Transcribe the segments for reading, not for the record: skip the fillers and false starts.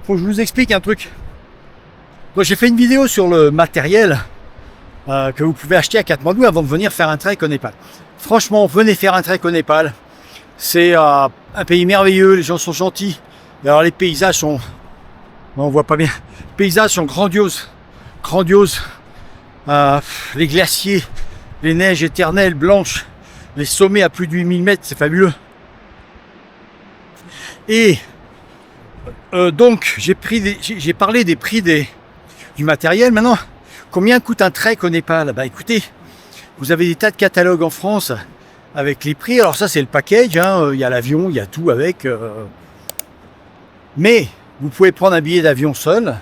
faut que je vous explique un truc. Donc j'ai fait une vidéo sur le matériel que vous pouvez acheter à Katmandou avant de venir faire un trek au Népal. Franchement, venez faire un trek au Népal. C'est un pays merveilleux, les gens sont gentils. Et alors les paysages sont... on voit pas bien. Les paysages sont grandioses. Grandioses. Les glaciers, les neiges éternelles, blanches, les sommets à plus de 8000 mètres, c'est fabuleux. Et donc j'ai parlé des prix du matériel. Maintenant, combien coûte un trek au Népal? Bah écoutez, vous avez des tas de catalogues en France avec les prix. Alors ça c'est le package, hein. Il y a l'avion, il y a tout avec. Mais vous pouvez prendre un billet d'avion seul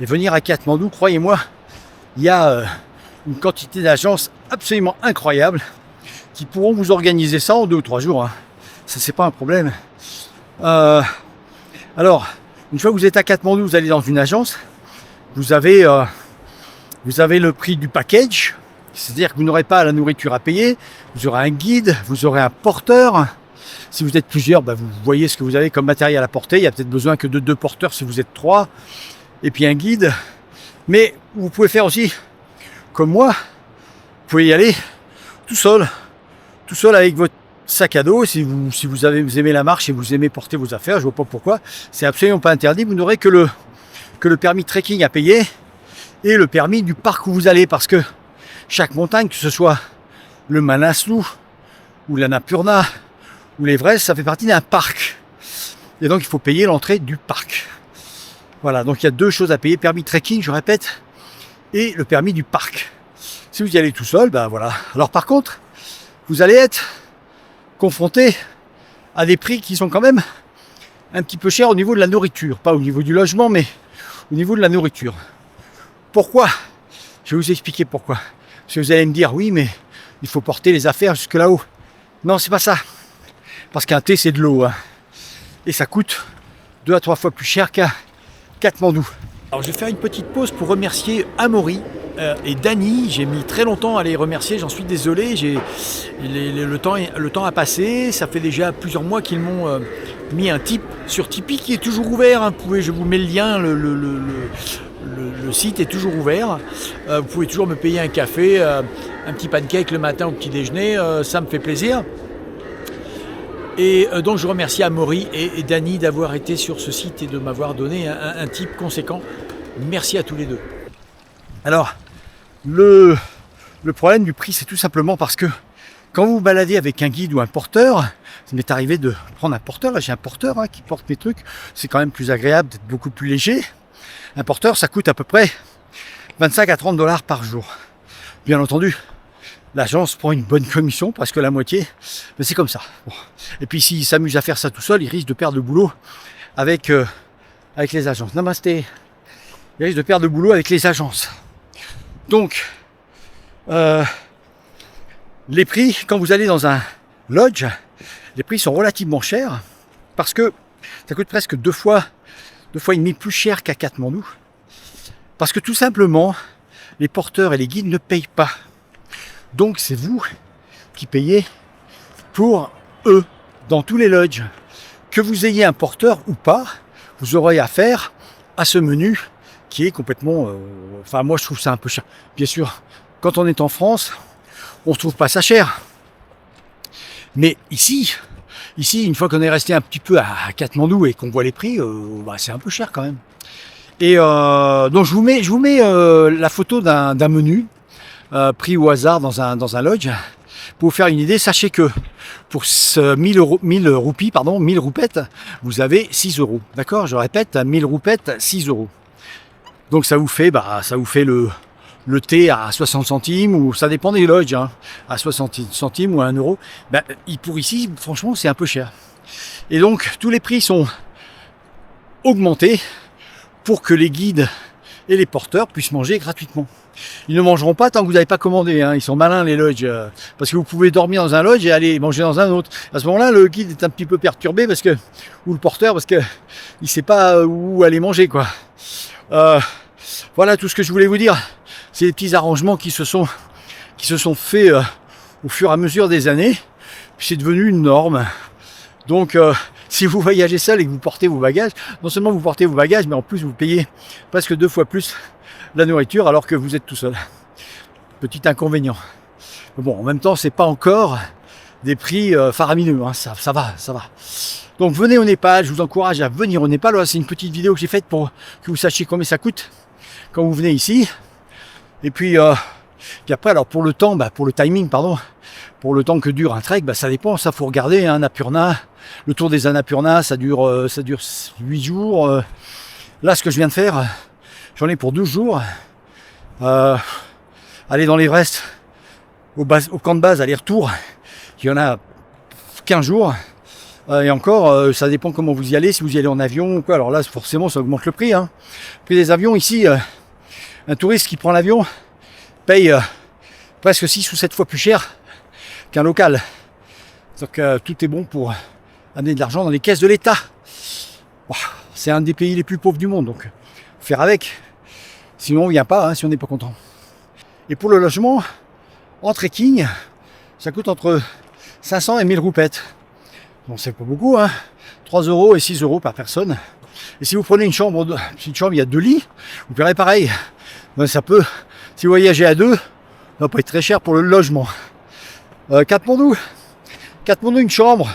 et venir à Katmandou. Croyez-moi, il y a une quantité d'agences absolument incroyable qui pourront vous organiser ça en 2 ou 3 jours. Hein. Ça c'est pas un problème. Alors, une fois que vous êtes à Katmandou, vous allez dans une agence. Vous avez le prix du package, c'est-à-dire que vous n'aurez pas la nourriture à payer, vous aurez un guide, vous aurez un porteur. Si vous êtes plusieurs, bah vous voyez ce que vous avez comme matériel à porter. Il y a peut-être besoin que de 2 porteurs si vous êtes 3, et puis un guide. Mais vous pouvez faire aussi, comme moi, vous pouvez y aller tout seul avec votre sac à dos. Si vous aimez la marche et vous aimez porter vos affaires, je vois pas pourquoi. C'est absolument pas interdit. Vous n'aurez que le permis trekking à payer et le permis du parc où vous allez, parce que chaque montagne, que ce soit le Manaslu ou l'Annapurna ou l'Everest, ça fait partie d'un parc. Et donc il faut payer l'entrée du parc. Voilà, donc il y a 2 choses à payer, permis trekking, je répète, et le permis du parc. Si vous y allez tout seul, ben voilà. Alors par contre, vous allez être confronté à des prix qui sont quand même un petit peu chers au niveau de la nourriture. Pas au niveau du logement, mais au niveau de la nourriture. Pourquoi? Je vais vous expliquer pourquoi. Parce que vous allez me dire, oui, mais il faut porter les affaires jusque là-haut. Non, c'est pas ça. Parce qu'un thé, c'est de l'eau. Hein. Et ça coûte 2 à 3 fois plus cher qu'à Katmandou. Alors, je vais faire une petite pause pour remercier Amaury et Dany. J'ai mis très longtemps à les remercier, j'en suis désolé. Le temps a passé. Ça fait déjà plusieurs mois qu'ils m'ont mis un tip sur Tipeee qui est toujours ouvert. Hein. Je vous mets le lien, le site est toujours ouvert. Vous pouvez toujours me payer un café, un petit pancake le matin au petit déjeuner, ça me fait plaisir. Et donc je remercie Amaury et Dany d'avoir été sur ce site et de m'avoir donné un tip conséquent. Merci à tous les deux. Alors, le problème du prix, c'est tout simplement parce que quand vous vous baladez avec un guide ou un porteur, ça m'est arrivé de prendre un porteur. Là, j'ai un porteur qui porte mes trucs. C'est quand même plus agréable, d'être beaucoup plus léger. Un porteur, ça coûte à peu près 25 à 30 $ par jour. Bien entendu, l'agence prend une bonne commission, presque la moitié, mais c'est comme ça. Bon. Et puis s'il s'amuse à faire ça tout seul, il risque de perdre le boulot avec les agences. Namasté. Il risque de perdre le boulot avec les agences. Donc, les prix, quand vous allez dans un lodge, les prix sont relativement chers parce que ça coûte presque 2 fois et demi plus cher qu'à Katmandou. Parce que tout simplement, les porteurs et les guides ne payent pas. Donc c'est vous qui payez pour eux dans tous les lodges. Que vous ayez un porteur ou pas, vous aurez affaire à ce menu qui est complètement... enfin moi je trouve ça un peu cher. Bien sûr, quand on est en France, on ne trouve pas ça cher. Mais ici, une fois qu'on est resté un petit peu à Katmandou et qu'on voit les prix, c'est un peu cher quand même. Et donc je vous mets la photo d'un menu pris au hasard dans un lodge. Pour vous faire une idée, sachez que pour 1000 roupettes, vous avez 6 €. D'accord? Je répète, 1000 roupettes, 6 €. Donc ça vous fait le thé à 60 centimes, ou ça dépend des lodges, hein, à 60 centimes ou à 1 €. Pour ici, franchement, c'est un peu cher. Et donc, tous les prix sont augmentés pour que les guides et les porteurs puissent manger gratuitement. Ils ne mangeront pas tant que vous n'avez pas commandé, hein. Ils sont malins les lodges, parce que vous pouvez dormir dans un lodge et aller manger dans un autre. À ce moment-là, le guide est un petit peu perturbé ou le porteur, parce que il sait pas où aller manger, quoi. Voilà tout ce que je voulais vous dire. C'est des petits arrangements qui se sont faits au fur et à mesure des années. C'est devenu une norme. Donc si vous voyagez seul et que vous portez vos bagages, non seulement vous portez vos bagages, mais en plus vous payez presque 2 fois plus la nourriture alors que vous êtes tout seul. Petit inconvénient. Mais bon, en même temps, c'est pas encore des prix faramineux, hein. Ça va. Donc venez au Népal, je vous encourage à venir au Népal. Voilà, c'est une petite vidéo que j'ai faite pour que vous sachiez combien ça coûte quand vous venez ici. Et puis après, alors pour le temps, pour le timing, pardon, pour le temps que dure un trek, ça dépend, ça faut regarder, hein, Annapurna, le tour des Annapurna, ça dure 8 jours. Là, ce que je viens de faire, j'en ai pour 12 jours. Aller dans l'Everest, au camp de base, aller-retour, il y en a 15 jours. Et encore, ça dépend comment vous y allez, si vous y allez en avion ou quoi. Alors là, forcément, ça augmente le prix. Hein. Le prix des avions, ici, un touriste qui prend l'avion paye presque 6 ou 7 fois plus cher qu'un local. Donc tout est bon pour amener de l'argent dans les caisses de l'État. C'est un des pays les plus pauvres du monde, donc faire avec. Sinon, on ne vient pas, hein, si on n'est pas content. Et pour le logement, en trekking, ça coûte entre 500 et 1000 roupettes. Bon, c'est pas beaucoup, hein. 3 € et 6 € par personne. Et si vous prenez une chambre, il y a 2 lits, vous paierez pareil. Ça peut, si vous voyagez à 2, ça va pas être très cher pour le logement. Katmandou, une chambre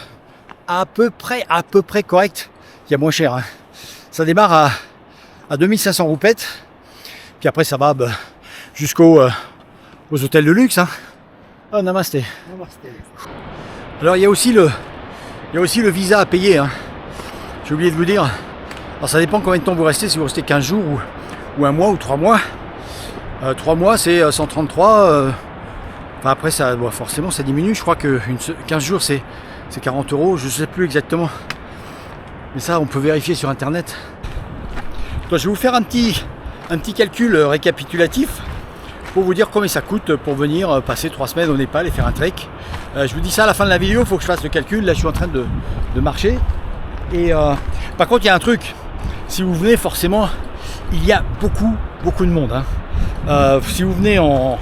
à peu près correcte. Il y a moins cher, hein. Ça démarre à 2500 roupettes. Puis après, ça va jusqu'aux hôtels de luxe, hein. Ah, namasté. Alors, il y a aussi le visa à payer, hein. J'ai oublié de vous dire. Alors, ça dépend combien de temps vous restez. Si vous restez 15 jours ou 1 mois ou 3 mois. 3 mois, c'est 133. Enfin, après, ça, forcément, ça diminue. Je crois que 15 jours, c'est 40 €. Je ne sais plus exactement. Mais ça, on peut vérifier sur Internet. Donc, je vais vous faire un petit calcul récapitulatif pour vous dire combien ça coûte pour venir passer 3 semaines au Népal et faire un trek. Je vous dis ça à la fin de la vidéo, il faut que je fasse le calcul. Là, je suis en train de marcher. Et par contre, il y a un truc. Si vous venez, forcément, il y a beaucoup de monde, hein. Si vous venez au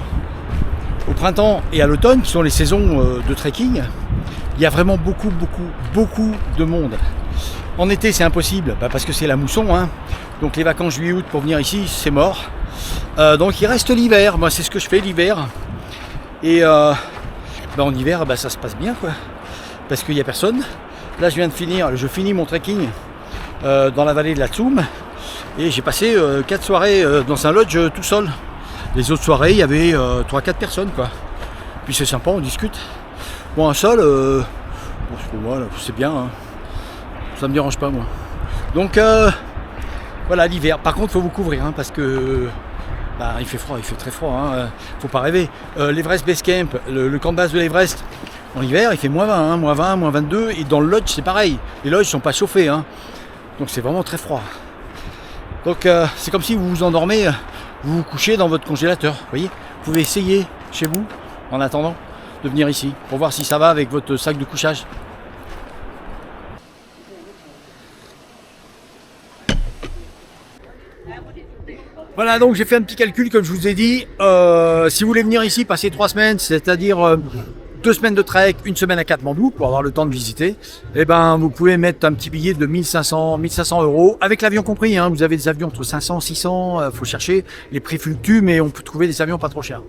printemps et à l'automne, qui sont les saisons de trekking, il y a vraiment beaucoup de monde. En été, c'est impossible, parce que c'est la mousson, hein. Donc les vacances juillet-août pour venir ici, c'est mort. Donc il reste l'hiver. Moi, c'est ce que je fais l'hiver. Et en hiver, ça se passe bien, quoi. Parce qu'il n'y a personne. Là, je finis mon trekking dans la vallée de la Tsoum. Et j'ai passé 4 soirées dans un lodge tout seul. Les autres soirées, il y avait 3-4 personnes, quoi. Puis c'est sympa, on discute. Bon, un seul, pour moi, c'est bien, hein. Ça me dérange pas, moi. Donc, voilà, l'hiver. Par contre, il faut vous couvrir, hein, parce que il fait froid, il fait très froid, hein. Faut pas rêver. L'Everest Base Camp, le camp de base de l'Everest, en hiver, il fait -20, hein, -20, -22. Et dans le lodge, c'est pareil. Les lodges sont pas chauffés, hein. Donc c'est vraiment très froid. Donc c'est comme si vous vous endormez, vous vous couchez dans votre congélateur. Vous voyez, vous pouvez essayer chez vous, en attendant, de venir ici, pour voir si ça va avec votre sac de couchage. Voilà, donc j'ai fait un petit calcul, comme je vous ai dit. Si vous voulez venir ici, passer 3 semaines, c'est-à-dire 2 semaines de trek, 1 semaine à Katmandou, pour avoir le temps de visiter, vous pouvez mettre un petit billet de 1500 €, avec l'avion compris, hein. Vous avez des avions entre 500, 600, faut chercher, les prix fluctuent, mais on peut trouver des avions pas trop chers.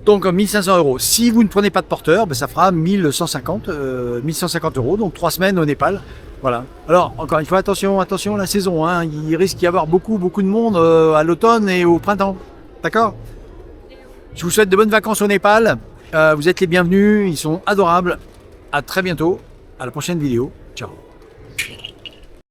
Donc 1500 €. Si vous ne prenez pas de porteur, ça fera 1150 €, donc 3 semaines au Népal. Voilà. Alors, encore une fois, attention à la saison, hein. Il risque d'y avoir beaucoup de monde à l'automne et au printemps. D'accord ? Je vous souhaite de bonnes vacances au Népal. Vous êtes les bienvenus, ils sont adorables. À très bientôt, à la prochaine vidéo. Ciao.